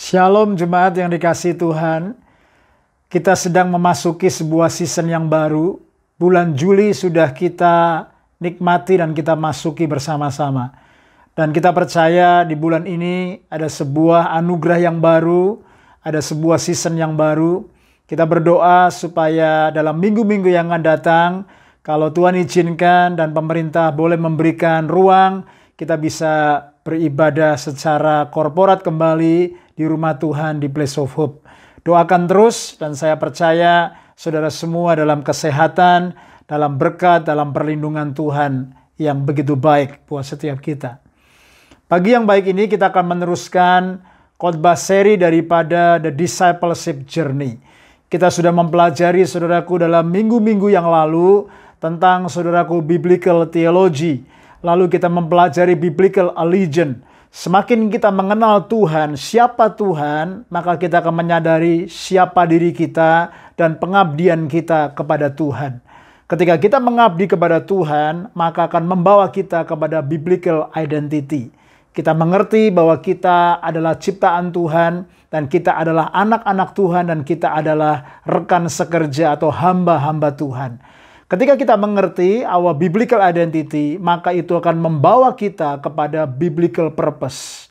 Shalom jemaat yang dikasihi Tuhan. Kita sedang memasuki sebuah season yang baru. Bulan Juli sudah kita nikmati dan kita masuki bersama-sama. Dan kita percaya di bulan ini ada sebuah anugerah yang baru, ada sebuah season yang baru. Kita berdoa supaya dalam minggu-minggu yang akan datang, kalau Tuhan izinkan dan pemerintah boleh memberikan ruang, kita bisa beribadah secara korporat kembali di rumah Tuhan di Place of Hope. Doakan terus dan saya percaya saudara semua dalam kesehatan, dalam berkat, dalam perlindungan Tuhan yang begitu baik buat setiap kita. Pagi yang baik ini kita akan meneruskan khotbah seri daripada The Discipleship Journey. Kita sudah mempelajari saudaraku dalam minggu-minggu yang lalu tentang saudaraku biblical theology. Lalu kita mempelajari biblical allegiance. Semakin kita mengenal Tuhan, siapa Tuhan, maka kita akan menyadari siapa diri kita dan pengabdian kita kepada Tuhan. Ketika kita mengabdi kepada Tuhan, maka akan membawa kita kepada biblical identity. Kita mengerti bahwa kita adalah ciptaan Tuhan dan kita adalah anak-anak Tuhan dan kita adalah rekan sekerja atau hamba-hamba Tuhan. Ketika kita mengerti our biblical identity, maka itu akan membawa kita kepada biblical purpose.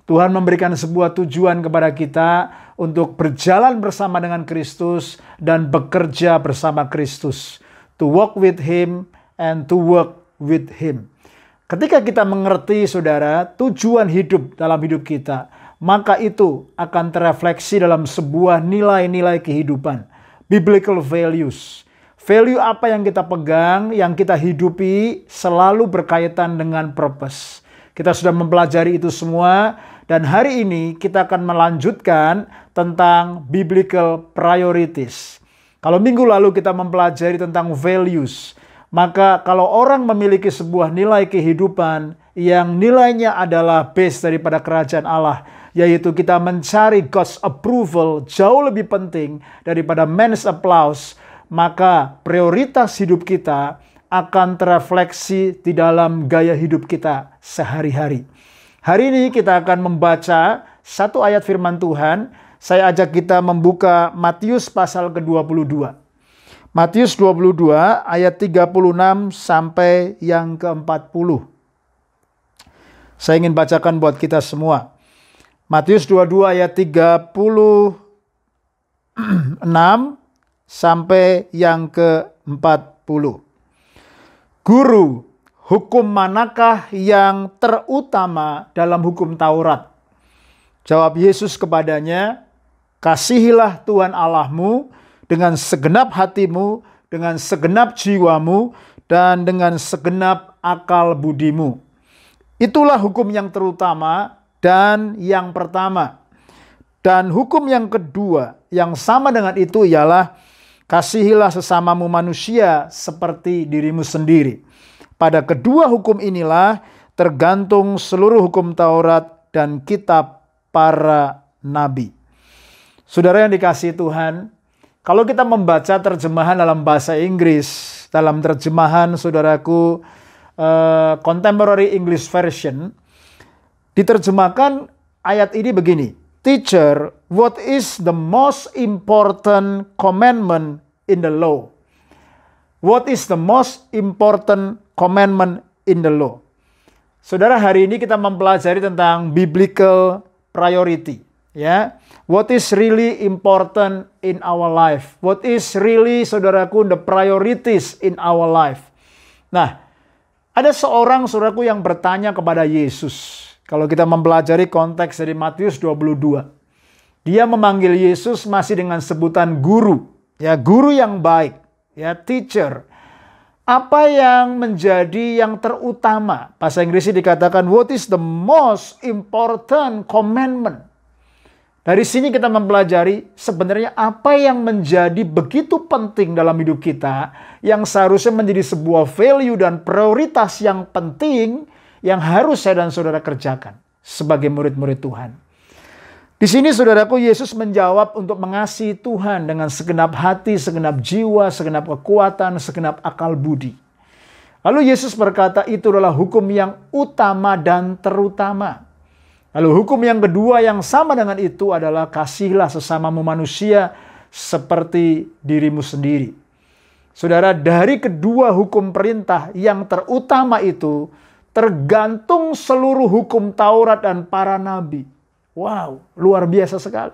Tuhan memberikan sebuah tujuan kepada kita untuk berjalan bersama dengan Kristus dan bekerja bersama Kristus. To walk with Him and to work with Him. Ketika kita mengerti, saudara, tujuan hidup dalam hidup kita, maka itu akan terefleksi dalam sebuah nilai-nilai kehidupan. Biblical values. Value apa yang kita pegang, yang kita hidupi selalu berkaitan dengan purpose. Kita sudah mempelajari itu semua dan hari ini kita akan melanjutkan tentang biblical priorities. Kalau minggu lalu kita mempelajari tentang values, maka kalau orang memiliki sebuah nilai kehidupan yang nilainya adalah base daripada kerajaan Allah, yaitu kita mencari God's approval jauh lebih penting daripada man's applause, maka prioritas hidup kita akan terefleksi di dalam gaya hidup kita sehari-hari. Hari ini kita akan membaca satu ayat firman Tuhan. Saya ajak kita membuka Matius pasal ke-22. Matius 22 ayat 36 sampai yang ke-40. Saya ingin bacakan buat kita semua. Matius 22 ayat 36 sampai yang ke-40. Guru, hukum manakah yang terutama dalam hukum Taurat? Jawab Yesus kepadanya, kasihilah Tuhan Allahmu dengan segenap hatimu, dengan segenap jiwamu, dan dengan segenap akal budimu. Itulah hukum yang terutama dan yang pertama. Dan hukum yang kedua yang sama dengan itu ialah kasihilah sesamamu manusia seperti dirimu sendiri. Pada kedua hukum inilah tergantung seluruh hukum Taurat dan kitab para nabi. Saudara yang dikasihi Tuhan, kalau kita membaca terjemahan dalam bahasa Inggris, dalam terjemahan saudaraku Contemporary English Version, diterjemahkan ayat ini begini. Teacher, what is the most important commandment in the law? What is the most important commandment in the law? Saudara, hari ini kita mempelajari tentang biblical priority. Ya, what is really important in our life? What is really, saudaraku, the priorities in our life? Nah, ada seorang saudaraku yang bertanya kepada Yesus. Kalau kita mempelajari konteks dari Matius 22. Dia memanggil Yesus masih dengan sebutan guru. Ya, guru yang baik. Ya, teacher. Apa yang menjadi yang terutama? Bahasa Inggrisnya dikatakan, what is the most important commandment? Dari sini kita mempelajari sebenarnya apa yang menjadi begitu penting dalam hidup kita, yang seharusnya menjadi sebuah value dan prioritas yang penting, yang harus saya dan saudara kerjakan sebagai murid-murid Tuhan. Di sini saudaraku, Yesus menjawab untuk mengasihi Tuhan dengan segenap hati, segenap jiwa, segenap kekuatan, segenap akal budi. Lalu Yesus berkata, itu adalah hukum yang utama dan terutama. Lalu hukum yang kedua yang sama dengan itu adalah kasihilah sesamamu manusia seperti dirimu sendiri. Saudara, dari kedua hukum perintah yang terutama itu tergantung seluruh hukum Taurat dan para nabi. Wow, luar biasa sekali.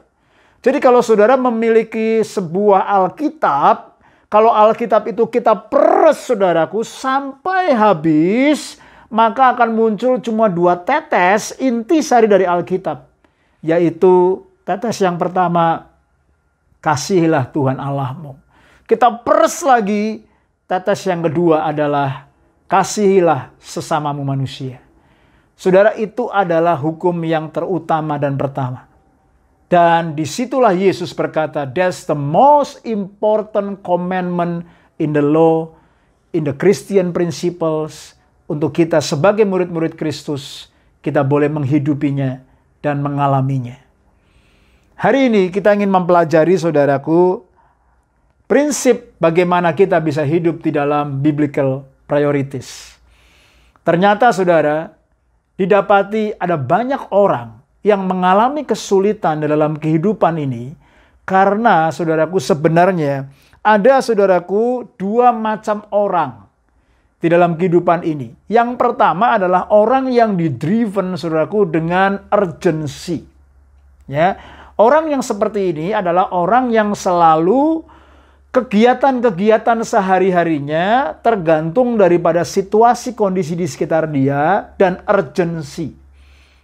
Jadi kalau saudara memiliki sebuah Alkitab, kalau Alkitab itu kita peres saudaraku sampai habis, maka akan muncul cuma 2 tetes intisari dari Alkitab. Yaitu tetes yang pertama, kasihilah Tuhan Allahmu. Kita peres lagi, tetes yang kedua adalah kasihilah sesamamu manusia. Saudara, itu adalah hukum yang terutama dan pertama. Dan disitulah Yesus berkata, that's the most important commandment in the law, in the Christian principles. Untuk kita sebagai murid-murid Kristus, kita boleh menghidupinya dan mengalaminya. Hari ini kita ingin mempelajari, saudaraku, prinsip bagaimana kita bisa hidup di dalam biblical priorities. Ternyata, saudara, didapati ada banyak orang yang mengalami kesulitan dalam kehidupan ini karena, saudaraku, sebenarnya ada, saudaraku, 2 macam orang di dalam kehidupan ini. Yang pertama adalah orang yang didriven, saudaraku, dengan urgency. Ya, orang yang seperti ini adalah orang yang selalu kegiatan-kegiatan sehari-harinya tergantung daripada situasi kondisi di sekitar dia dan urgency.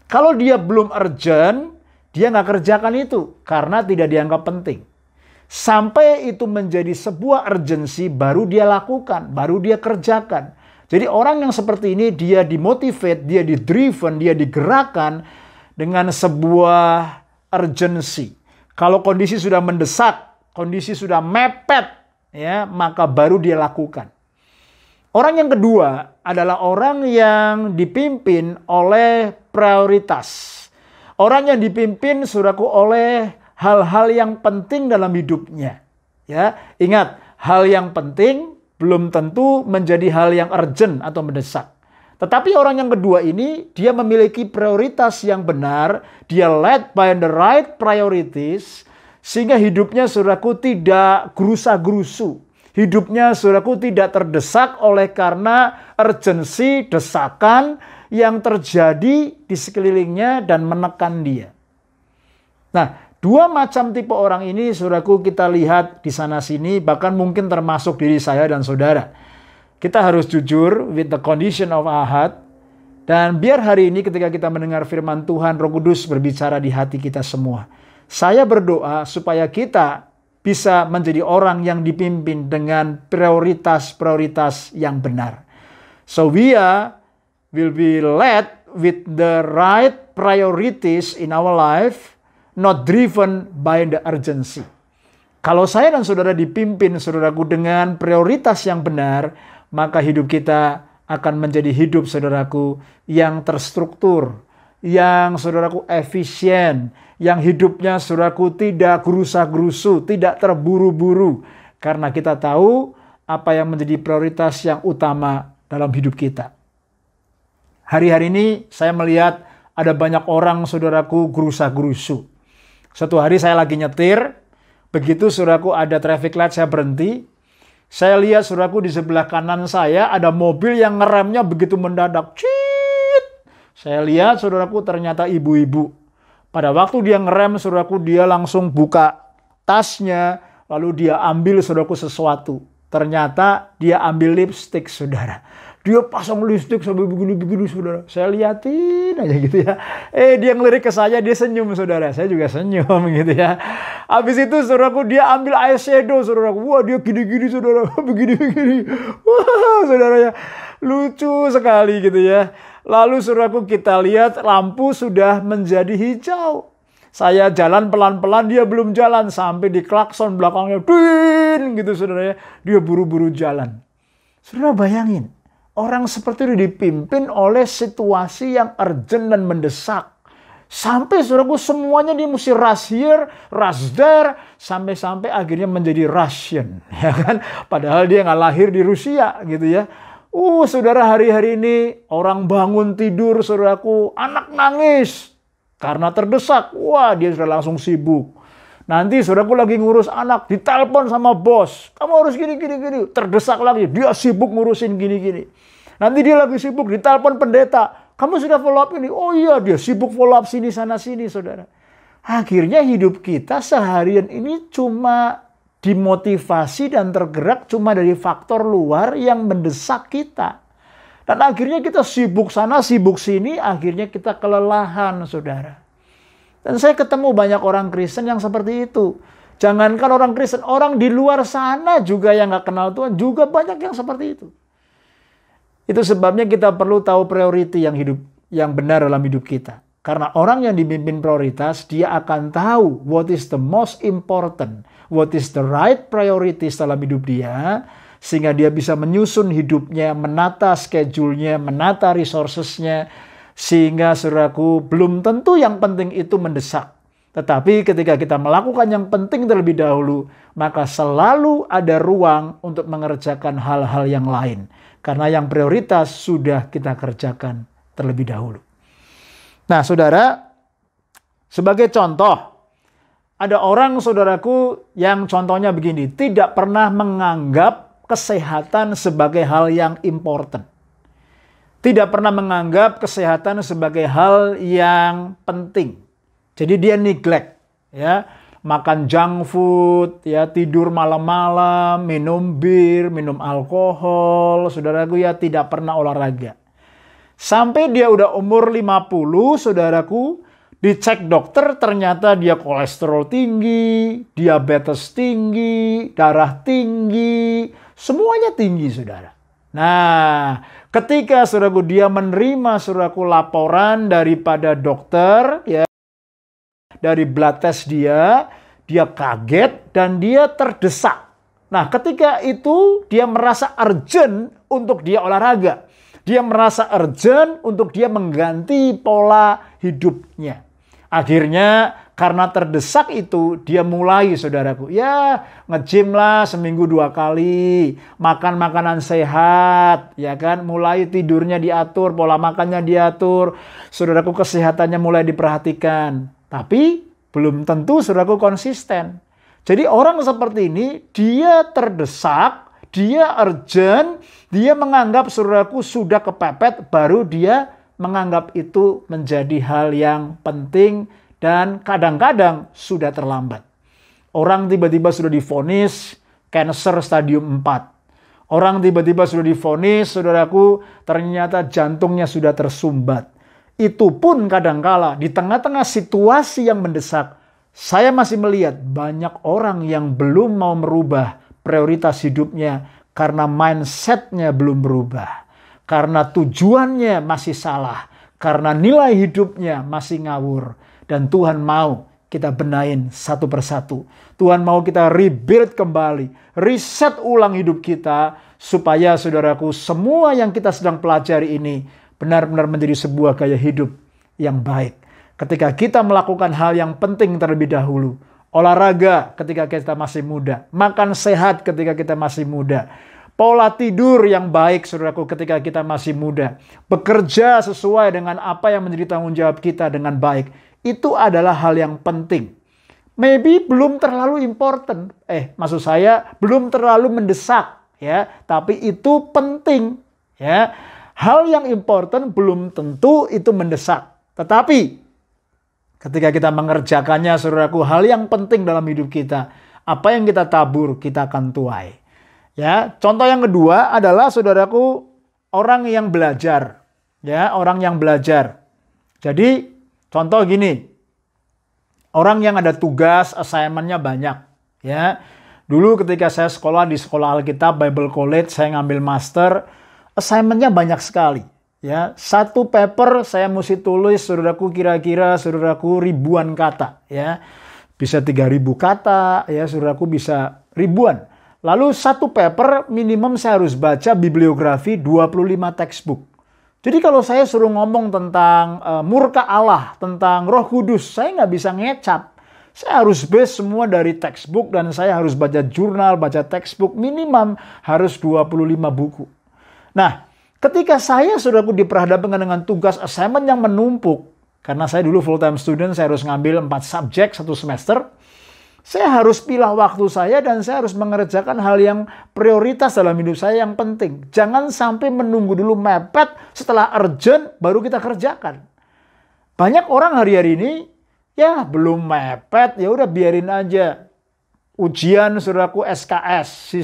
Kalau dia belum urgent, dia nggak kerjakan itu karena tidak dianggap penting. Sampai itu menjadi sebuah urgency, baru dia lakukan, baru dia kerjakan. Jadi orang yang seperti ini, dia dimotivate, dia didriven, dia digerakkan dengan sebuah urgency. Kalau kondisi sudah mendesak, kondisi sudah mepet, ya, maka baru dia lakukan. Orang yang kedua adalah orang yang dipimpin oleh prioritas. Orang yang dipimpin, saudaraku, oleh hal-hal yang penting dalam hidupnya. Ya, ingat, hal yang penting belum tentu menjadi hal yang urgent atau mendesak. Tetapi orang yang kedua ini, dia memiliki prioritas yang benar, dia led by the right priorities, sehingga hidupnya, saudaraku, tidak gerusa-gerusu. Hidupnya, saudaraku, tidak terdesak oleh karena urgensi, desakan yang terjadi di sekelilingnya dan menekan dia. Nah, 2 macam tipe orang ini, saudaraku, kita lihat di sana-sini, bahkan mungkin termasuk diri saya dan saudara. Kita harus jujur with the condition of our heart. Dan biar hari ini ketika kita mendengar firman Tuhan, Roh Kudus berbicara di hati kita semua. Saya berdoa supaya kita bisa menjadi orang yang dipimpin dengan prioritas-prioritas yang benar. So we will be led with the right priorities in our life, not driven by the urgency. Kalau saya dan saudara dipimpin, saudaraku, dengan prioritas yang benar, maka hidup kita akan menjadi hidup, saudaraku, yang terstruktur, yang, saudaraku, efisien, yang hidupnya, saudaraku, tidak gerusa-gerusu, tidak terburu-buru. Karena kita tahu apa yang menjadi prioritas yang utama dalam hidup kita. Hari-hari ini saya melihat ada banyak orang, saudaraku, gerusa-gerusu. Suatu hari saya lagi nyetir, begitu, saudaraku, ada traffic light, saya berhenti. Saya lihat, saudaraku, di sebelah kanan saya ada mobil yang ngeremnya begitu mendadak. Ciit! Saya lihat, saudaraku, ternyata ibu-ibu. Pada waktu dia ngerem, saudaraku, dia langsung buka tasnya, lalu dia ambil, saudaraku, sesuatu. Ternyata dia ambil lipstik, saudara. Dia pasang lipstik sampai begini-begini, saudara. Saya liatin aja gitu ya. Dia ngelirik ke saya, dia senyum, saudara. Saya juga senyum gitu ya. Habis itu, saudaraku, dia ambil eyeshadow, saudaraku. Wah, dia gini-gini, saudara. Begini-begini. Wah, saudara ya. Lucu sekali gitu ya. Lalu, saudaraku, kita lihat lampu sudah menjadi hijau. Saya jalan pelan-pelan, dia belum jalan. Sampai di klakson belakangnya. Din, gitu, saudara ya. Dia buru-buru jalan. Saudara bayangin. Orang seperti itu dipimpin oleh situasi yang urgent dan mendesak. Sampai, saudaraku, semuanya dia mesti rush here, rush there. Sampai-sampai akhirnya menjadi Russian. Ya kan? Padahal dia nggak lahir di Rusia gitu ya. Saudara, hari-hari ini orang bangun tidur, saudaraku, anak nangis. Karena terdesak, wah dia sudah langsung sibuk. Nanti saudaraku lagi ngurus anak, ditelepon sama bos. Kamu harus gini. Terdesak lagi, dia sibuk ngurusin gini. Nanti dia lagi sibuk, ditelepon pendeta. Kamu sudah follow up ini? Oh iya, dia sibuk follow up sini, sana, sini, saudara. Akhirnya hidup kita seharian ini cuma dimotivasi dan tergerak cuma dari faktor luar yang mendesak kita. Dan akhirnya kita sibuk sana, sibuk sini, akhirnya kita kelelahan, saudara. Dan saya ketemu banyak orang Kristen yang seperti itu. Jangankan orang Kristen, orang di luar sana juga yang gak kenal Tuhan, juga banyak yang seperti itu. Itu sebabnya kita perlu tahu priority yang benar dalam hidup kita. Karena orang yang dipimpin prioritas, dia akan tahu what is the most important, what is the right priorities dalam hidup dia, sehingga dia bisa menyusun hidupnya, menata schedule-nya, menata resources-nya, sehingga saudaraku belum tentu yang penting itu mendesak. Tetapi ketika kita melakukan yang penting terlebih dahulu, maka selalu ada ruang untuk mengerjakan hal-hal yang lain. Karena yang prioritas sudah kita kerjakan terlebih dahulu. Nah saudara, sebagai contoh, ada orang saudaraku yang contohnya begini, tidak pernah menganggap kesehatan sebagai hal yang important. Tidak pernah menganggap kesehatan sebagai hal yang penting. Jadi dia neglect, ya, makan junk food, ya, tidur malam-malam, minum bir, minum alkohol, saudaraku ya tidak pernah olahraga. Sampai dia udah umur 50, saudaraku, dicek dokter ternyata dia kolesterol tinggi, diabetes tinggi, darah tinggi, semuanya tinggi, saudara. Nah, ketika saudaraku dia menerima saudaraku laporan daripada dokter, ya, dari blood test dia kaget dan dia terdesak. Nah, ketika itu dia merasa urgent untuk dia olahraga. Dia merasa urgent untuk dia mengganti pola hidupnya. Akhirnya karena terdesak itu dia mulai, saudaraku, ya nge-gym lah seminggu 2 kali, makan makanan sehat, ya kan, mulai tidurnya diatur, pola makannya diatur, saudaraku kesehatannya mulai diperhatikan. Tapi belum tentu saudaraku konsisten. Jadi orang seperti ini dia terdesak, dia urgent, dia menganggap saudaraku sudah kepepet, baru dia menganggap itu menjadi hal yang penting dan kadang-kadang sudah terlambat. Orang tiba-tiba sudah divonis kanker stadium 4. Orang tiba-tiba sudah divonis, saudaraku, ternyata jantungnya sudah tersumbat. Itu pun kadangkala di tengah-tengah situasi yang mendesak, saya masih melihat banyak orang yang belum mau merubah prioritas hidupnya karena mindset-nya belum berubah. Karena tujuannya masih salah. Karena nilai hidupnya masih ngawur. Dan Tuhan mau kita benahin satu persatu. Tuhan mau kita rebuild kembali. Reset ulang hidup kita. Supaya saudaraku semua yang kita sedang pelajari ini benar-benar menjadi sebuah gaya hidup yang baik. Ketika kita melakukan hal yang penting terlebih dahulu. Olahraga ketika kita masih muda. Makan sehat ketika kita masih muda. Pola tidur yang baik, saudaraku, ketika kita masih muda. Bekerja sesuai dengan apa yang menjadi tanggung jawab kita dengan baik. Itu adalah hal yang penting. Maybe belum terlalu important. Maksud saya belum terlalu mendesak. Ya, tapi itu penting. Ya, hal yang important belum tentu itu mendesak. Tetapi ketika kita mengerjakannya, saudaraku, hal yang penting dalam hidup kita, apa yang kita tabur, kita akan tuai. Ya, contoh yang kedua adalah saudaraku orang yang belajar. Ya, orang yang belajar. Jadi, contoh gini. Orang yang ada tugas, assignment-nya banyak, ya. Dulu ketika saya sekolah di Sekolah Alkitab Bible College, saya ngambil master, assignment-nya banyak sekali. Ya, satu paper saya mesti tulis, saudaraku, kira-kira saudaraku ribuan kata, ya. Bisa 3.000 kata, ya, saudaraku, bisa ribuan. Lalu satu paper minimum saya harus baca bibliografi 25 textbook. Jadi kalau saya suruh ngomong tentang murka Allah, tentang Roh Kudus, saya nggak bisa ngecap. Saya harus base semua dari textbook dan saya harus baca jurnal, baca textbook, minimum harus 25 buku. Nah, ketika saya saudaraku diperhadapkan dengan tugas assignment yang menumpuk, Karena saya dulu full time student, saya harus ngambil 4 subjek 1 semester. Saya harus pilih waktu saya dan saya harus mengerjakan hal yang prioritas dalam hidup saya yang penting. Jangan sampai menunggu dulu mepet, setelah urgent baru kita kerjakan. Banyak orang hari-hari ini, ya belum mepet, ya udah biarin aja. Ujian saudaraku SKS,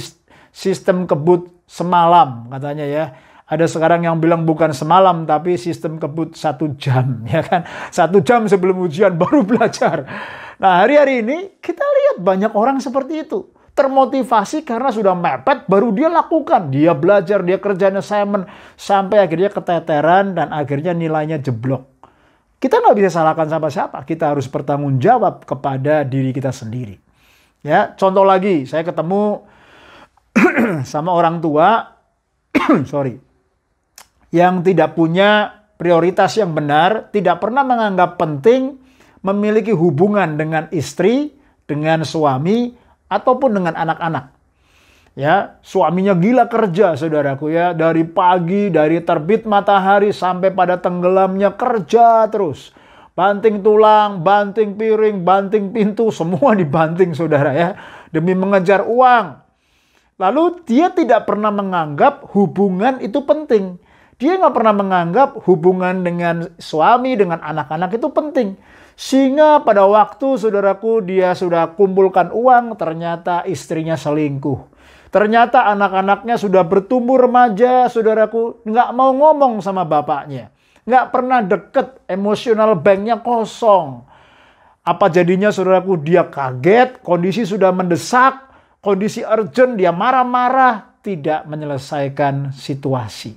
sistem kebut semalam katanya ya. Ada sekarang yang bilang bukan semalam tapi sistem kebut 1 jam ya kan. 1 jam sebelum ujian baru belajar. Nah hari-hari ini kita lihat banyak orang seperti itu. Termotivasi karena sudah mepet baru dia lakukan. Dia belajar, dia kerjain assignment sampai akhirnya keteteran dan akhirnya nilainya jeblok. Kita nggak bisa salahkan siapa-siapa. Kita harus bertanggung jawab kepada diri kita sendiri. Ya, contoh lagi, saya ketemu sama orang tua, yang tidak punya prioritas yang benar, tidak pernah menganggap penting memiliki hubungan dengan istri, dengan suami, ataupun dengan anak-anak. Ya, suaminya gila kerja, saudaraku ya, dari pagi, dari terbit matahari sampai pada tenggelamnya kerja terus. Banting tulang, banting piring, banting pintu, semua dibanting saudara ya, demi mengejar uang. Lalu dia tidak pernah menganggap hubungan itu penting. Dia nggak pernah menganggap hubungan dengan suami, dengan anak-anak itu penting. Sehingga pada waktu saudaraku dia sudah kumpulkan uang, ternyata istrinya selingkuh. Ternyata anak-anaknya sudah bertumbuh remaja, saudaraku nggak mau ngomong sama bapaknya. Nggak pernah deket, emosional banknya kosong. Apa jadinya saudaraku? Dia kaget, kondisi sudah mendesak, kondisi urgent, dia marah-marah, tidak menyelesaikan situasi.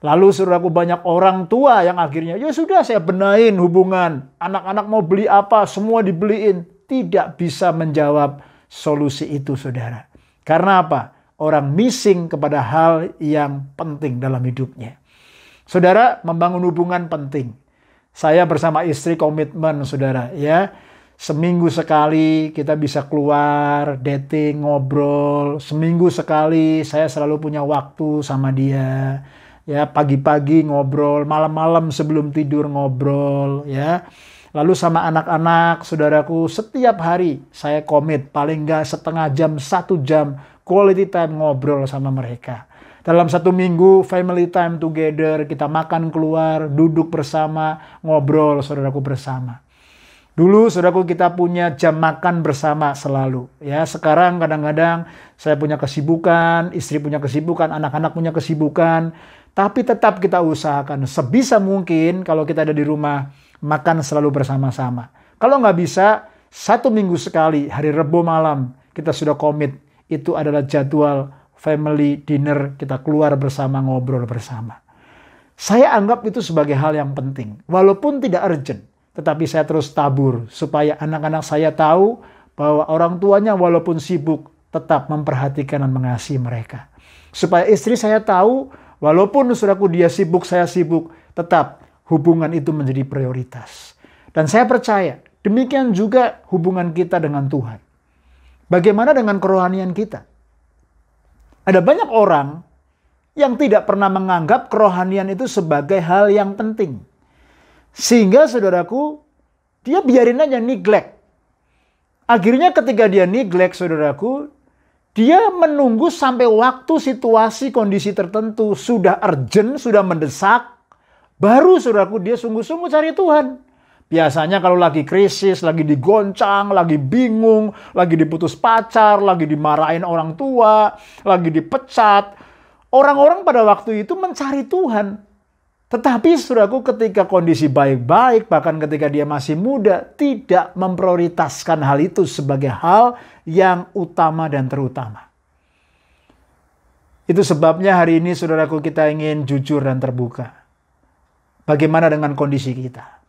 Lalu saudaraku banyak orang tua yang akhirnya, ya sudah saya benahin hubungan. Anak-anak mau beli apa, semua dibeliin. Tidak bisa menjawab solusi itu saudara. Karena apa? Orang missing kepada hal yang penting dalam hidupnya. Saudara, membangun hubungan penting. Saya bersama istri komitmen saudara ya. Seminggu sekali kita bisa keluar, dating, ngobrol. Seminggu sekali saya selalu punya waktu sama dia. Ya, pagi-pagi ngobrol, malam-malam sebelum tidur ngobrol, ya. Lalu sama anak-anak, saudaraku, setiap hari saya komit paling nggak setengah jam, 1 jam quality time ngobrol sama mereka. Dalam 1 minggu family time together, kita makan keluar, duduk bersama, ngobrol saudaraku bersama. Dulu saudaraku kita punya jam makan bersama selalu. Ya, sekarang kadang-kadang saya punya kesibukan, istri punya kesibukan, anak-anak punya kesibukan. Tapi tetap kita usahakan sebisa mungkin kalau kita ada di rumah, makan selalu bersama-sama. Kalau nggak bisa, 1 minggu sekali, hari Rebo malam, kita sudah komit. Itu adalah jadwal family dinner, kita keluar bersama, ngobrol bersama. Saya anggap itu sebagai hal yang penting. Walaupun tidak urgent, tetapi saya terus tabur. Supaya anak-anak saya tahu bahwa orang tuanya walaupun sibuk, tetap memperhatikan dan mengasihi mereka. Supaya istri saya tahu, walaupun saudaraku dia sibuk, saya sibuk, tetap hubungan itu menjadi prioritas. Dan saya percaya, demikian juga hubungan kita dengan Tuhan. Bagaimana dengan kerohanian kita? Ada banyak orang yang tidak pernah menganggap kerohanian itu sebagai hal yang penting. Sehingga saudaraku, dia biarin aja neglect. Akhirnya ketika dia neglect saudaraku, dia menunggu sampai waktu situasi kondisi tertentu sudah urgent, sudah mendesak, baru saudaraku dia sungguh-sungguh cari Tuhan. Biasanya kalau lagi krisis, lagi digoncang, lagi bingung, lagi diputus pacar, lagi dimarahin orang tua, lagi dipecat. Orang-orang pada waktu itu mencari Tuhan. Tetapi saudaraku ketika kondisi baik-baik, bahkan ketika dia masih muda, tidak memprioritaskan hal itu sebagai hal yang utama dan terutama. Itu sebabnya hari ini saudaraku kita ingin jujur dan terbuka. Bagaimana dengan kondisi kita?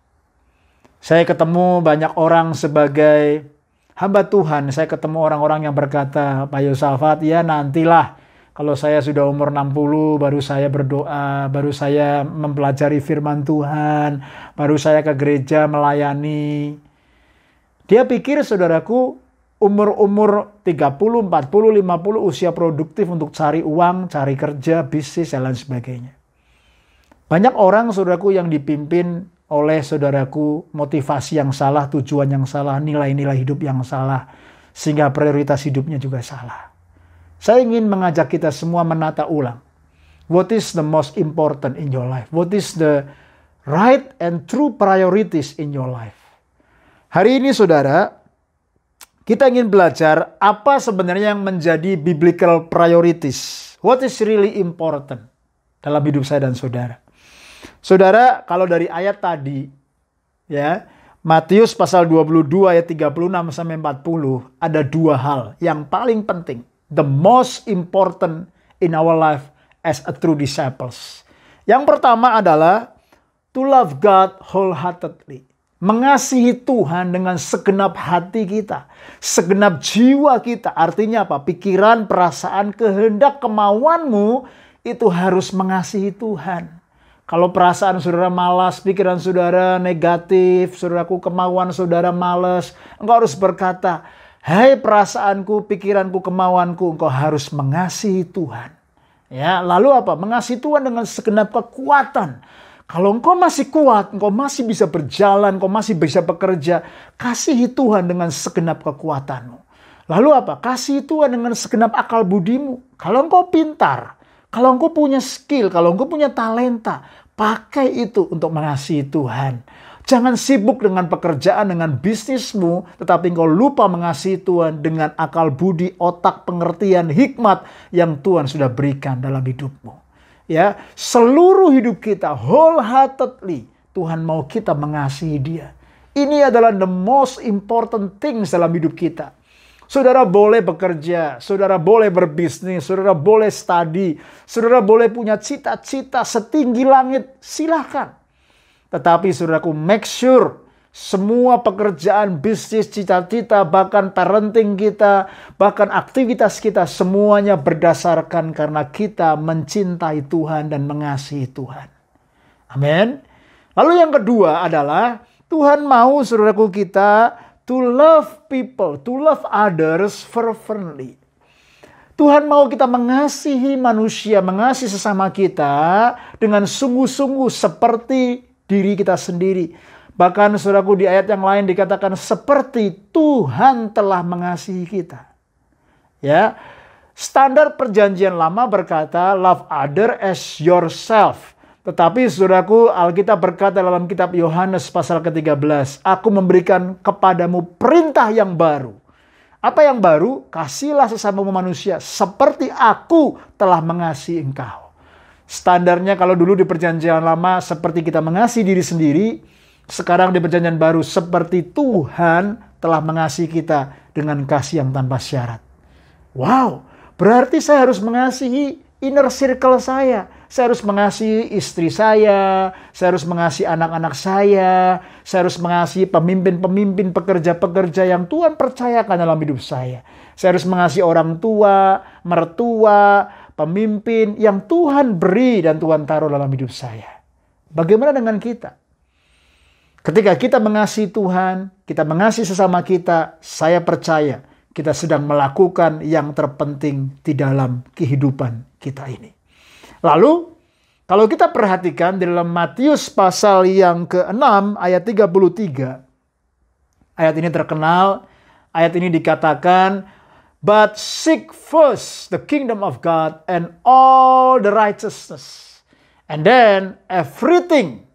Saya ketemu banyak orang sebagai hamba Tuhan. Saya ketemu orang-orang yang berkata, Pak Yosafat, ya nantilah. Kalau saya sudah umur 60, baru saya berdoa, baru saya mempelajari firman Tuhan, baru saya ke gereja melayani. Dia pikir saudaraku, umur-umur 30, 40, 50 usia produktif untuk cari uang, cari kerja, bisnis, dan lain sebagainya. Banyak orang saudaraku yang dipimpin oleh saudaraku motivasi yang salah, tujuan yang salah, nilai-nilai hidup yang salah, sehingga prioritas hidupnya juga salah. Saya ingin mengajak kita semua menata ulang. What is the most important in your life? What is the right and true priorities in your life? Hari ini saudara, kita ingin belajar apa sebenarnya yang menjadi biblical priorities. What is really important dalam hidup saya dan saudara. Saudara, kalau dari ayat tadi, ya, Matius pasal 22 ayat 36 sampai 40, ada dua hal yang paling penting. The most important in our life as a true disciples. Yang pertama adalah to love God wholeheartedly. Mengasihi Tuhan dengan segenap hati kita, segenap jiwa kita. Artinya apa? Pikiran, perasaan, kehendak, kemauanmu itu harus mengasihi Tuhan. Kalau perasaan saudara malas, pikiran saudara negatif, saudaraku kemauan saudara malas, engkau harus berkata, "Hai perasaanku, pikiranku, kemauanku, engkau harus mengasihi Tuhan." Ya, lalu apa? Mengasihi Tuhan dengan segenap kekuatan. Kalau engkau masih kuat, engkau masih bisa berjalan, engkau masih bisa bekerja, kasihi Tuhan dengan segenap kekuatanmu. Lalu apa? Kasihi Tuhan dengan segenap akal budimu. Kalau engkau pintar, kalau engkau punya skill, kalau engkau punya talenta, pakai itu untuk mengasihi Tuhan. Jangan sibuk dengan pekerjaan, dengan bisnismu, tetapi engkau lupa mengasihi Tuhan dengan akal budi, otak, pengertian, hikmat yang Tuhan sudah berikan dalam hidupmu. Ya, seluruh hidup kita wholeheartedly Tuhan mau kita mengasihi Dia. Ini adalah the most important things dalam hidup kita. Saudara boleh bekerja, saudara boleh berbisnis, saudara boleh study, saudara boleh punya cita-cita setinggi langit, silahkan. Tetapi saudaraku, make sure semua pekerjaan, bisnis, cita-cita, bahkan parenting kita, bahkan aktivitas kita, semuanya berdasarkan karena kita mencintai Tuhan dan mengasihi Tuhan. Amin. Lalu yang kedua adalah Tuhan mau saudaraku kita to love people, to love others fervently. Tuhan mau kita mengasihi manusia, mengasihi sesama kita dengan sungguh-sungguh seperti diri kita sendiri. Bahkan saudaraku di ayat yang lain dikatakan seperti Tuhan telah mengasihi kita. Ya. Standar perjanjian lama berkata love other as yourself. Tetapi saudaraku Alkitab berkata dalam kitab Yohanes pasal ke-13, aku memberikan kepadamu perintah yang baru. Apa yang baru? Kasihilah sesamamu manusia seperti aku telah mengasihi engkau. Standarnya kalau dulu di perjanjian lama seperti kita mengasihi diri sendiri, sekarang di perjanjian baru seperti Tuhan telah mengasihi kita dengan kasih yang tanpa syarat. Wow, berarti saya harus mengasihi inner circle saya. Saya harus mengasihi istri saya harus mengasihi anak-anak saya harus mengasihi pemimpin-pemimpin, pekerja-pekerja yang Tuhan percayakan dalam hidup saya. Saya harus mengasihi orang tua, mertua, pemimpin yang Tuhan beri dan Tuhan taruh dalam hidup saya. Bagaimana dengan kita? Ketika kita mengasihi Tuhan, kita mengasihi sesama kita, saya percaya kita sedang melakukan yang terpenting di dalam kehidupan kita ini. Lalu, kalau kita perhatikan di dalam Matius pasal yang ke-6 ayat 33. Ayat ini terkenal, ayat ini dikatakan, but seek first the kingdom of God and all the righteousness, and then everything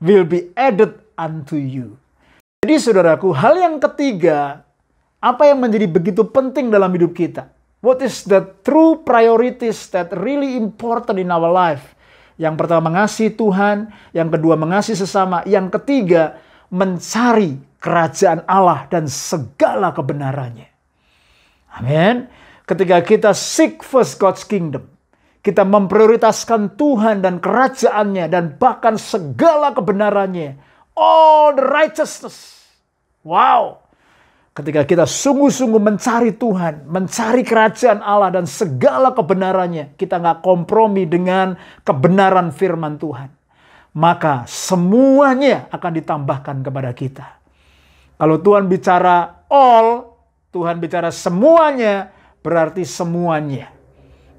will be added unto you. Jadi saudaraku, hal yang ketiga, apa yang menjadi begitu penting dalam hidup kita? What is the true priorities that really important in our life? Yang pertama mengasihi Tuhan, yang kedua mengasihi sesama, yang ketiga mencari kerajaan Allah dan segala kebenarannya. Amin. Ketika kita seek first God's kingdom, kita memprioritaskan Tuhan dan kerajaannya dan bahkan segala kebenarannya. All the righteousness. Wow. Ketika kita sungguh-sungguh mencari Tuhan, mencari kerajaan Allah dan segala kebenarannya, kita nggak kompromi dengan kebenaran firman Tuhan, maka semuanya akan ditambahkan kepada kita. Kalau Tuhan bicara all, Tuhan bicara semuanya, berarti semuanya.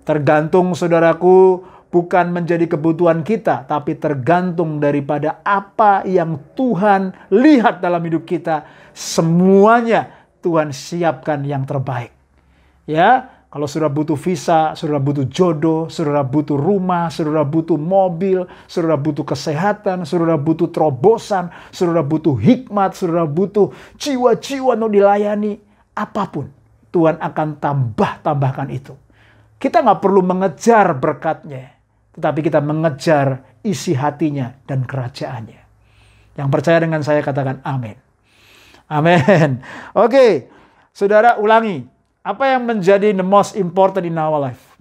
Tergantung saudaraku bukan menjadi kebutuhan kita, tapi tergantung daripada apa yang Tuhan lihat dalam hidup kita. Semuanya Tuhan siapkan yang terbaik. Ya, kalau saudara butuh visa, saudara butuh jodoh, saudara butuh rumah, saudara butuh mobil, saudara butuh kesehatan, saudara butuh terobosan, saudara butuh hikmat, saudara butuh jiwa-jiwa untuk dilayani, apapun Tuhan akan tambahkan itu. Kita nggak perlu mengejar berkatnya, tetapi kita mengejar isi hatinya dan kerajaannya. Yang percaya dengan saya katakan amin. Amin. Oke, saudara ulangi. Apa yang menjadi the most important in our life?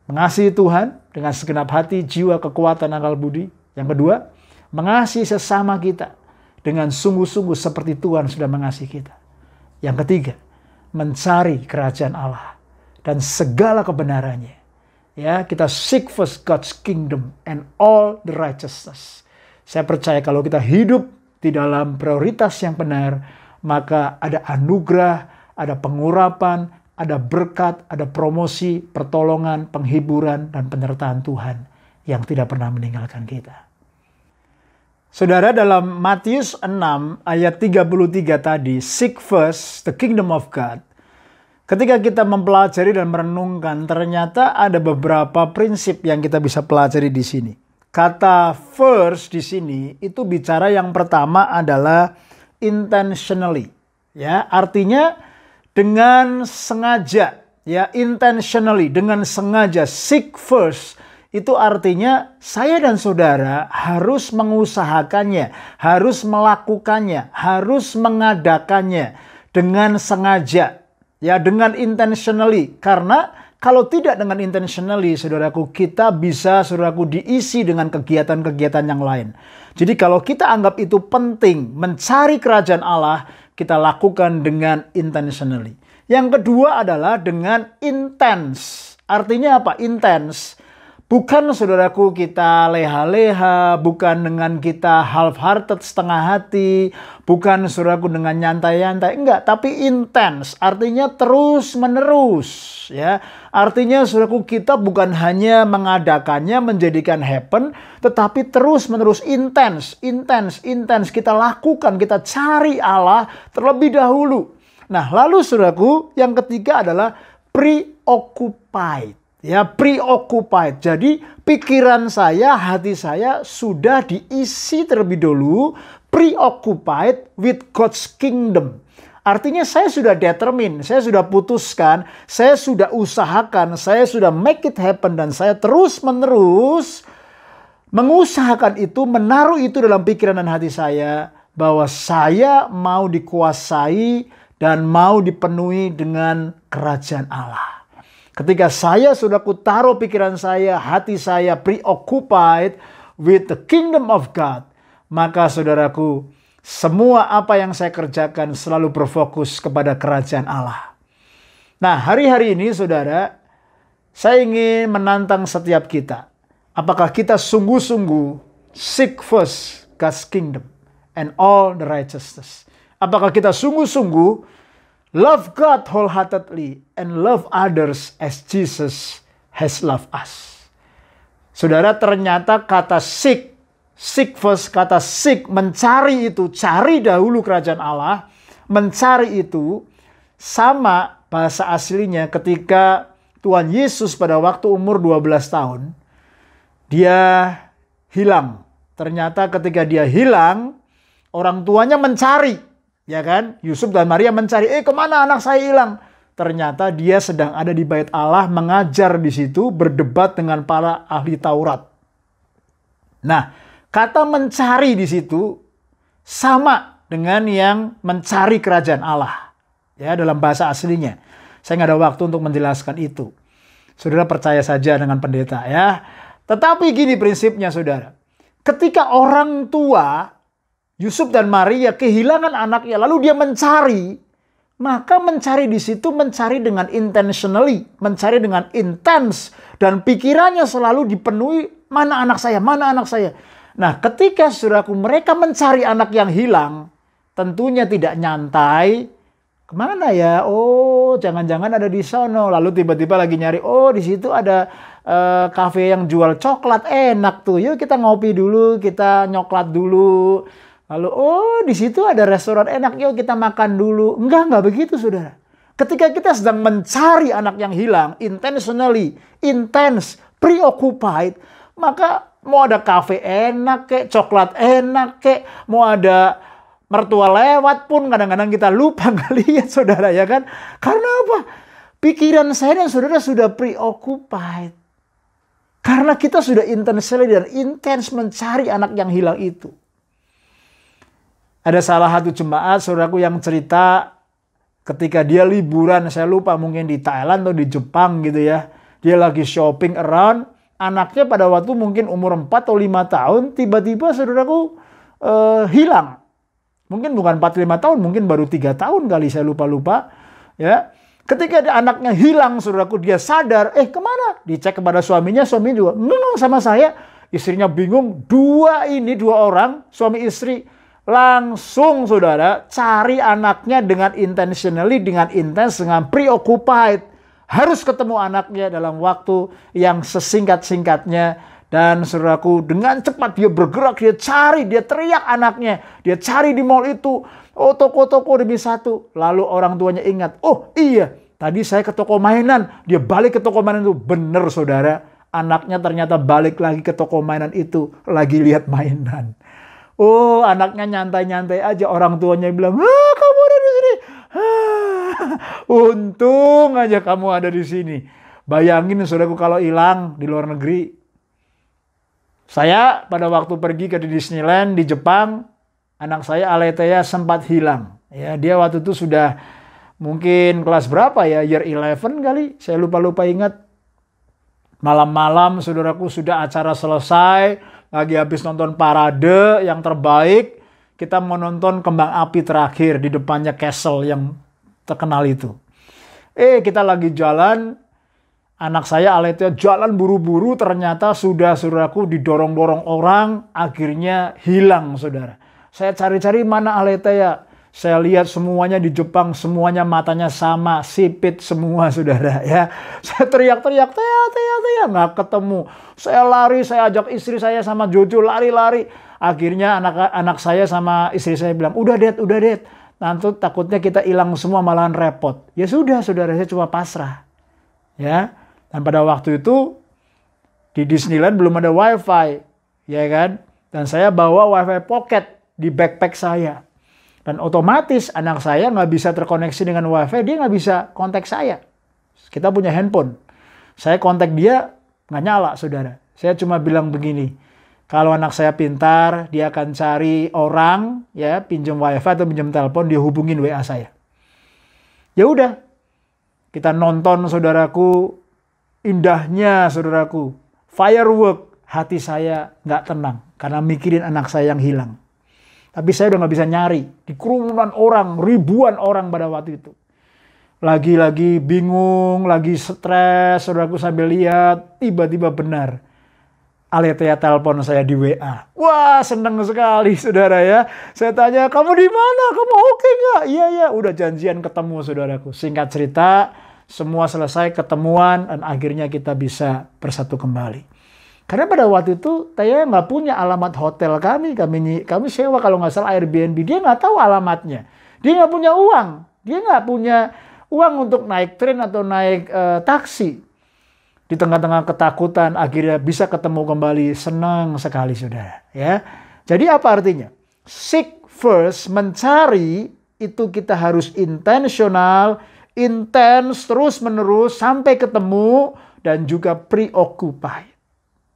Mengasihi Tuhan dengan segenap hati, jiwa, kekuatan, akal budi. Yang kedua, mengasihi sesama kita dengan sungguh-sungguh seperti Tuhan sudah mengasihi kita. Yang ketiga, mencari kerajaan Allah dan segala kebenarannya. Ya, kita seek first God's kingdom and all the righteousness. Saya percaya kalau kita hidup di dalam prioritas yang benar, maka ada anugerah, ada pengurapan, ada berkat, ada promosi, pertolongan, penghiburan, dan penyertaan Tuhan yang tidak pernah meninggalkan kita. Saudara, dalam Matius 6 ayat 33 tadi, seek first the kingdom of God. Ketika kita mempelajari dan merenungkan, ternyata ada beberapa prinsip yang kita bisa pelajari di sini. Kata first di sini itu bicara yang pertama adalah intentionally. Ya, artinya dengan sengaja, ya, intentionally, dengan sengaja, seek first, itu artinya saya dan saudara harus mengusahakannya, harus melakukannya, harus mengadakannya dengan sengaja, ya, dengan intentionally. Karena kalau tidak dengan intentionally, saudaraku, kita bisa, saudaraku, diisi dengan kegiatan-kegiatan yang lain. Jadi kalau kita anggap itu penting, mencari kerajaan Allah, kita lakukan dengan intentionally. Yang kedua adalah dengan intense. Artinya apa? Intense. Bukan, saudaraku, kita leha-leha, bukan dengan kita half-hearted, setengah hati, bukan, saudaraku, dengan nyantai-nyantai, enggak, tapi intense, artinya terus-menerus, ya. Artinya, saudaraku, kita bukan hanya mengadakannya, menjadikan happen, tetapi terus-menerus, intense, kita lakukan, kita cari Allah terlebih dahulu. Nah, lalu, saudaraku, yang ketiga adalah preoccupied. Ya, preoccupied. Jadi pikiran saya, hati saya sudah diisi terlebih dahulu, preoccupied with God's kingdom. Artinya saya sudah determine, saya sudah putuskan, saya sudah usahakan, saya sudah make it happen, dan saya terus-menerus mengusahakan itu, menaruh itu dalam pikiran dan hati saya, bahwa saya mau dikuasai dan mau dipenuhi dengan kerajaan Allah. Ketika saya sudah taruh pikiran saya, hati saya preoccupied with the kingdom of God, maka saudaraku, semua apa yang saya kerjakan selalu berfokus kepada kerajaan Allah. Nah, hari-hari ini saudara, saya ingin menantang setiap kita. Apakah kita sungguh-sungguh seek first God's kingdom and all the righteousness? Apakah kita sungguh-sungguh love God wholeheartedly and love others as Jesus has loved us? Saudara, ternyata kata seek first, kata seek, mencari itu, cari dahulu kerajaan Allah, mencari itu, sama bahasa aslinya ketika Tuhan Yesus pada waktu umur 12 tahun, dia hilang. Ternyata ketika dia hilang, orang tuanya mencari. Ya kan? Yusuf dan Maria mencari, kemana anak saya hilang? Ternyata dia sedang ada di bait Allah, mengajar di situ, berdebat dengan para ahli Taurat. Nah, kata mencari di situ sama dengan yang mencari kerajaan Allah. Ya, dalam bahasa aslinya. Saya nggak ada waktu untuk menjelaskan itu. Saudara percaya saja dengan pendeta, ya. Tetapi gini prinsipnya, saudara. Ketika orang tua Yusuf dan Maria kehilangan anaknya, lalu dia mencari, maka mencari di situ mencari dengan intentionally, mencari dengan intense, dan pikirannya selalu dipenuhi, mana anak saya, mana anak saya. Nah, ketika saudaraku mereka mencari anak yang hilang, tentunya tidak nyantai. Kemana ya? Oh, jangan-jangan ada di sono. Lalu tiba-tiba lagi nyari, oh di situ ada kafe yang jual coklat, enak tuh. Yuk kita ngopi dulu, kita nyoklat dulu. Lalu, oh di situ ada restoran enak, yuk kita makan dulu. Enggak begitu saudara. Ketika kita sedang mencari anak yang hilang, intentionally, intense, preoccupied, maka mau ada kafe enak kek, coklat enak kek, mau ada mertua lewat pun kadang-kadang kita lupa ngelihat saudara ya kan. Karena apa? Pikiran saya dan saudara sudah preoccupied. Karena kita sudah intentionally dan intens mencari anak yang hilang itu. Ada salah satu jemaat saudaraku yang cerita ketika dia liburan, saya lupa mungkin di Thailand atau di Jepang gitu ya. Dia lagi shopping around, anaknya pada waktu mungkin umur 4 atau 5 tahun, tiba-tiba saudaraku hilang. Mungkin bukan 4-5 tahun, mungkin baru 3 tahun kali, saya lupa-lupa. Ya. Ketika anaknya hilang, saudaraku, dia sadar, kemana? Dicek kepada suaminya juga, ngomong sama saya. Istrinya bingung, dua orang, suami istri. Langsung saudara cari anaknya dengan intentionally, dengan intens, dengan preoccupied. Harus ketemu anaknya dalam waktu yang sesingkat-singkatnya. Dan saudaraku dengan cepat dia bergerak, dia cari, dia teriak anaknya. Dia cari di mall itu, toko-toko demi satu. Lalu orang tuanya ingat, oh iya tadi saya ke toko mainan. Dia balik ke toko mainan itu, bener saudara. Anaknya ternyata balik lagi ke toko mainan itu, lagi lihat mainan. Oh, anaknya nyantai-nyantai aja. Orang tuanya bilang, kamu ada di sini. Untung aja kamu ada di sini. Bayangin saudaraku kalau hilang di luar negeri. Saya pada waktu pergi ke Disneyland di Jepang, anak saya Aletheia sempat hilang. Ya, dia waktu itu sudah mungkin kelas berapa ya? Year 11 kali. Saya lupa-lupa ingat. Malam-malam saudaraku sudah acara selesai. Lagi habis nonton parade yang terbaik, kita mau nonton kembang api terakhir di depannya castle yang terkenal itu. Kita lagi jalan, anak saya Aletheia jalan buru-buru, ternyata sudah saudaraku didorong-dorong orang, akhirnya hilang saudara. Saya cari-cari mana Aletheia. Saya lihat semuanya di Jepang, semuanya matanya sama, sipit semua saudara ya. Saya teriak-teriak, Tea, nggak ketemu. Saya lari, saya ajak istri saya sama Jojo lari-lari. Akhirnya anak saya sama istri saya bilang, udah det. Nanti takutnya kita hilang semua malahan repot. Ya sudah saudara, saya cuma pasrah. Ya. Dan pada waktu itu di Disneyland belum ada wifi, ya kan? Dan saya bawa wifi pocket di backpack saya. Dan otomatis anak saya nggak bisa terkoneksi dengan wifi, dia nggak bisa kontak saya. Kita punya handphone. Saya kontak dia, nggak nyala saudara. Saya cuma bilang begini, kalau anak saya pintar, dia akan cari orang, ya pinjam wifi atau pinjam telepon, dia hubungin WA saya. Ya udah, kita nonton saudaraku, indahnya saudaraku, firework, hati saya nggak tenang karena mikirin anak saya yang hilang. Tapi saya udah gak bisa nyari. Di kerumunan orang, ribuan orang pada waktu itu. Lagi-lagi bingung, lagi stres, saudaraku sambil lihat, tiba-tiba benar. Aletheia telepon saya di WA. Wah, seneng sekali saudara ya. Saya tanya, kamu di mana? Kamu oke nggak? Iya, udah janjian ketemu saudaraku. Singkat cerita, semua selesai ketemuan, dan akhirnya kita bisa bersatu kembali. Karena pada waktu itu saya nggak punya alamat hotel kami sewa kalau nggak salah Airbnb. Dia nggak tahu alamatnya. Dia nggak punya uang. Dia nggak punya uang untuk naik tren atau naik taksi. Di tengah-tengah ketakutan akhirnya bisa ketemu kembali. Senang sekali saudara. Ya. Jadi apa artinya? Seek first, mencari itu kita harus intentional, intens, terus-menerus sampai ketemu dan juga preoccupied.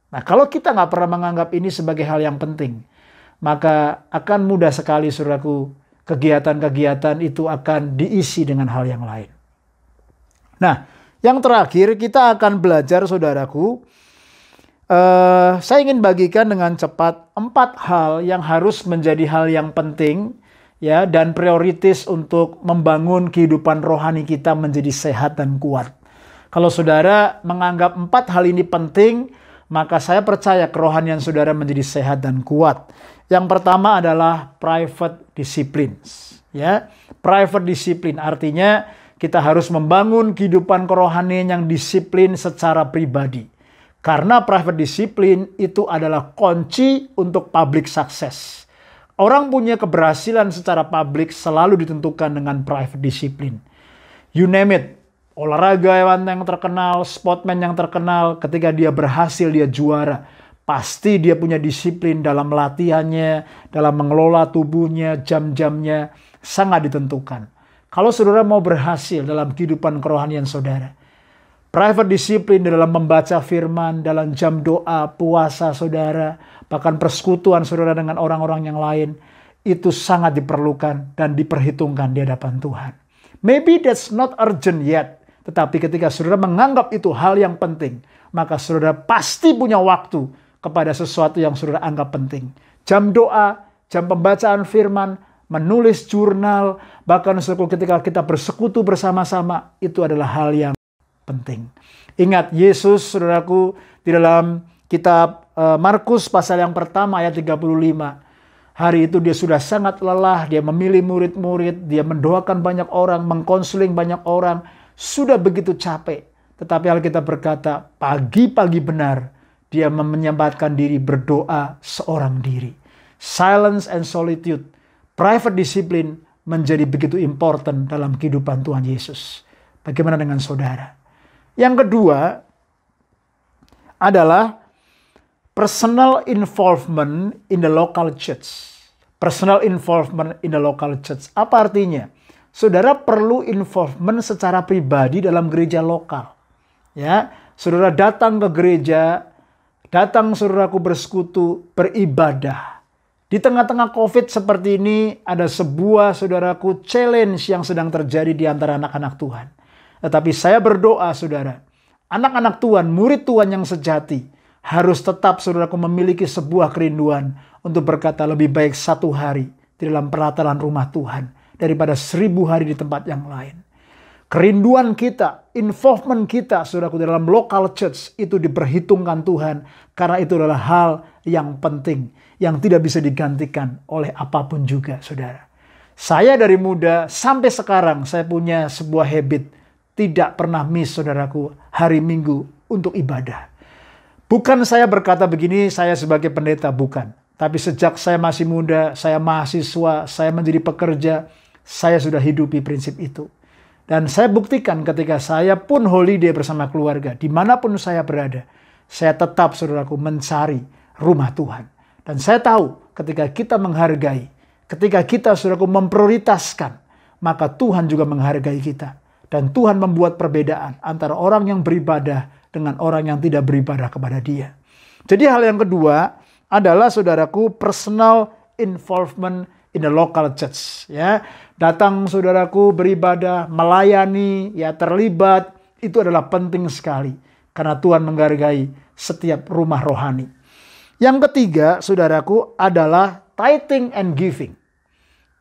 Nah, kalau kita nggak pernah menganggap ini sebagai hal yang penting, maka akan mudah sekali, saudaraku, kegiatan-kegiatan itu akan diisi dengan hal yang lain. Nah, yang terakhir kita akan belajar, saudaraku, saya ingin bagikan dengan cepat 4 hal yang harus menjadi hal yang penting, ya, dan prioritas untuk membangun kehidupan rohani kita menjadi sehat dan kuat. Kalau saudara menganggap 4 hal ini penting, maka saya percaya kerohanian saudara menjadi sehat dan kuat. Yang pertama adalah private disciplines. Ya, private discipline artinya kita harus membangun kehidupan kerohanian yang disiplin secara pribadi. Karena private discipline itu adalah kunci untuk public success. Orang punya keberhasilan secara publik selalu ditentukan dengan private discipline. You name it. Olahragawan yang terkenal, sportman yang terkenal, ketika dia berhasil, dia juara. Pasti dia punya disiplin dalam latihannya, dalam mengelola tubuhnya, jam-jamnya, sangat ditentukan. Kalau saudara mau berhasil dalam kehidupan kerohanian saudara, private discipline dalam membaca firman, dalam jam doa, puasa saudara, bahkan persekutuan saudara dengan orang-orang yang lain, itu sangat diperlukan dan diperhitungkan di hadapan Tuhan. Maybe that's not urgent yet, tetapi ketika saudara menganggap itu hal yang penting, maka saudara pasti punya waktu kepada sesuatu yang saudara anggap penting. Jam doa, jam pembacaan firman, menulis jurnal, bahkan ketika kita bersekutu bersama-sama, itu adalah hal yang penting. Ingat, Yesus, saudaraku, di dalam kitab Markus pasal yang pertama ayat 35, hari itu dia sudah sangat lelah, dia memilih murid-murid, dia mendoakan banyak orang, mengkonseling banyak orang, sudah begitu capek. Tetapi Alkitab berkata, pagi-pagi benar, dia menyempatkan diri berdoa seorang diri. Silence and solitude, private discipline menjadi begitu important dalam kehidupan Tuhan Yesus. Bagaimana dengan saudara? Yang kedua adalah personal involvement in the local church. Personal involvement in the local church. Apa artinya? Saudara perlu involvement secara pribadi dalam gereja lokal. Ya, saudara datang ke gereja, datang saudaraku bersekutu, beribadah. Di tengah-tengah COVID seperti ini, ada sebuah saudaraku challenge yang sedang terjadi di antara anak-anak Tuhan. Tetapi saya berdoa saudara, anak-anak Tuhan, murid Tuhan yang sejati, harus tetap saudaraku memiliki sebuah kerinduan untuk berkata lebih baik satu hari di dalam peratelan rumah Tuhan daripada 1000 hari di tempat yang lain. Kerinduan kita, involvement kita saudaraku dalam local church itu diperhitungkan Tuhan karena itu adalah hal yang penting yang tidak bisa digantikan oleh apapun juga saudara. Saya dari muda sampai sekarang saya punya sebuah habit, tidak pernah miss saudaraku hari Minggu untuk ibadah. Bukan saya berkata begini saya sebagai pendeta, bukan. Tapi sejak saya masih muda, saya mahasiswa, saya menjadi pekerja, saya sudah hidupi prinsip itu. Dan saya buktikan ketika saya pun holiday bersama keluarga, dimanapun saya berada, saya tetap saudaraku mencari rumah Tuhan. Dan saya tahu ketika kita menghargai, ketika kita saudaraku memprioritaskan, maka Tuhan juga menghargai kita. Dan Tuhan membuat perbedaan antara orang yang beribadah dengan orang yang tidak beribadah kepada Dia. Jadi hal yang kedua adalah saudaraku personal involvement in the local church. Ya, datang saudaraku beribadah, melayani, ya terlibat, itu adalah penting sekali karena Tuhan menghargai setiap rumah rohani. Yang ketiga, saudaraku, adalah tithing and giving.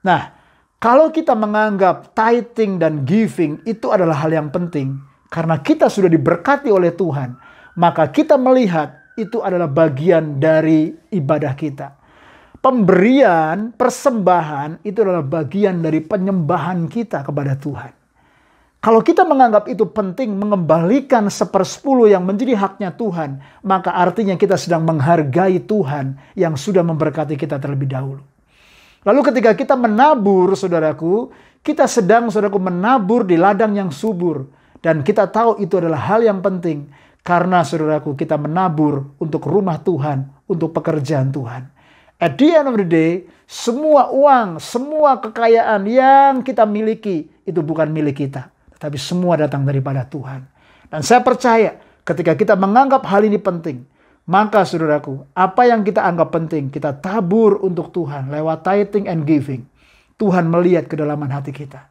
Nah, kalau kita menganggap tithing dan giving itu adalah hal yang penting, karena kita sudah diberkati oleh Tuhan, maka kita melihat itu adalah bagian dari ibadah kita. Pemberian, persembahan itu adalah bagian dari penyembahan kita kepada Tuhan. Kalau kita menganggap itu penting, mengembalikan 1/10 yang menjadi haknya Tuhan, maka artinya kita sedang menghargai Tuhan yang sudah memberkati kita terlebih dahulu. Lalu ketika kita menabur, saudaraku, kita sedang saudaraku menabur di ladang yang subur. Dan kita tahu itu adalah hal yang penting. Karena saudaraku kita menabur untuk rumah Tuhan, untuk pekerjaan Tuhan. At the end of the day, semua uang, semua kekayaan yang kita miliki, itu bukan milik kita. Tetapi semua datang daripada Tuhan. Dan saya percaya ketika kita menganggap hal ini penting, maka saudaraku, apa yang kita anggap penting, kita tabur untuk Tuhan lewat tithing and giving. Tuhan melihat kedalaman hati kita.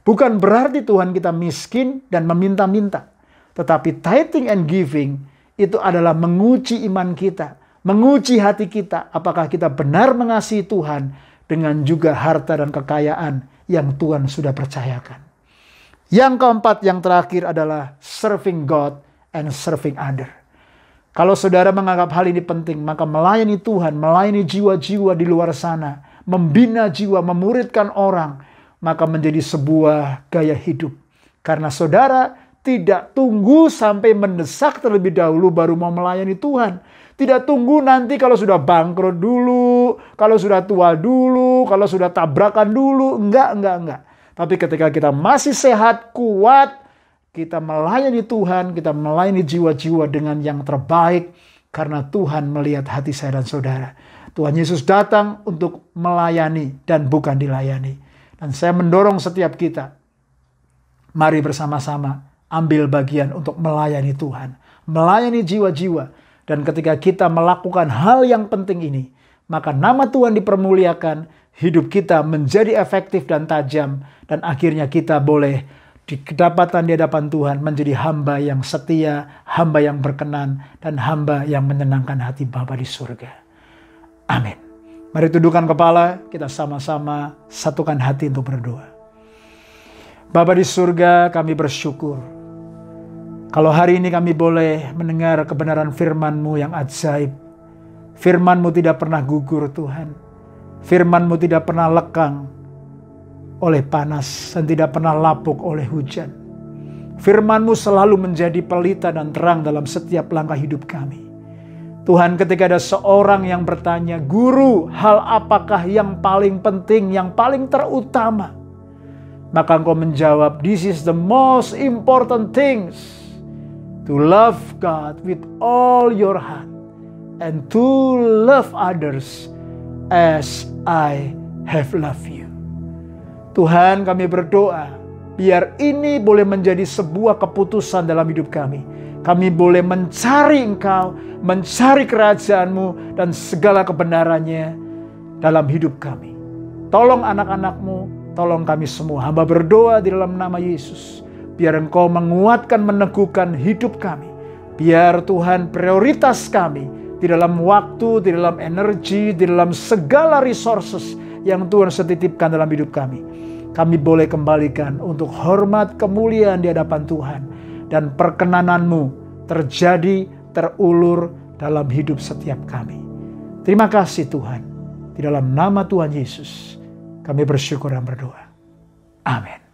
Bukan berarti Tuhan kita miskin dan meminta-minta. Tetapi tithing and giving itu adalah menguji iman kita. Menguji hati kita, apakah kita benar mengasihi Tuhan dengan juga harta dan kekayaan yang Tuhan sudah percayakan. Yang keempat, yang terakhir adalah serving God and serving other. Kalau saudara menganggap hal ini penting, maka melayani Tuhan, melayani jiwa-jiwa di luar sana, membina jiwa, memuridkan orang, maka menjadi sebuah gaya hidup. Karena saudara Tidak tunggu sampai mendesak terlebih dahulu baru mau melayani Tuhan. Tidak tunggu nanti kalau sudah bangkrut dulu, kalau sudah tua dulu, kalau sudah tabrakan dulu. Enggak. Tapi ketika kita masih sehat, kuat, kita melayani Tuhan, kita melayani jiwa-jiwa dengan yang terbaik. Karena Tuhan melihat hati saya dan saudara. Tuhan Yesus datang untuk melayani dan bukan dilayani. Dan saya mendorong setiap kita, mari bersama-sama ambil bagian untuk melayani Tuhan. Melayani jiwa-jiwa. Dan ketika kita melakukan hal yang penting ini, maka nama Tuhan dipermuliakan, hidup kita menjadi efektif dan tajam, dan akhirnya kita boleh kedapatan di hadapan Tuhan menjadi hamba yang setia, hamba yang berkenan, dan hamba yang menyenangkan hati Bapa di surga. Amin. Mari tundukkan kepala, kita sama-sama satukan hati untuk berdoa. Bapa di surga, kami bersyukur kalau hari ini kami boleh mendengar kebenaran firman-Mu yang ajaib. Firman-Mu tidak pernah gugur Tuhan. Firman-Mu tidak pernah lekang oleh panas dan tidak pernah lapuk oleh hujan. Firman-Mu selalu menjadi pelita dan terang dalam setiap langkah hidup kami. Tuhan, ketika ada seorang yang bertanya, Guru, hal apakah yang paling penting, yang paling terutama? Maka Engkau menjawab, this is the most important things. To love God with all your heart and to love others as I have loved you. Tuhan, kami berdoa biar ini boleh menjadi sebuah keputusan dalam hidup kami. Kami boleh mencari Engkau, mencari kerajaan-Mu dan segala kebenarannya dalam hidup kami. Tolong anak-anak-Mu, tolong kami semua. Hamba berdoa di dalam nama Yesus. Biar Engkau menguatkan, meneguhkan hidup kami. Biar Tuhan prioritas kami di dalam waktu, di dalam energi, di dalam segala resources yang Tuhan setitipkan dalam hidup kami. Kami boleh kembalikan untuk hormat kemuliaan di hadapan Tuhan. Dan perkenanan-Mu terjadi, terulur dalam hidup setiap kami. Terima kasih Tuhan. Di dalam nama Tuhan Yesus, kami bersyukur dan berdoa. Amin.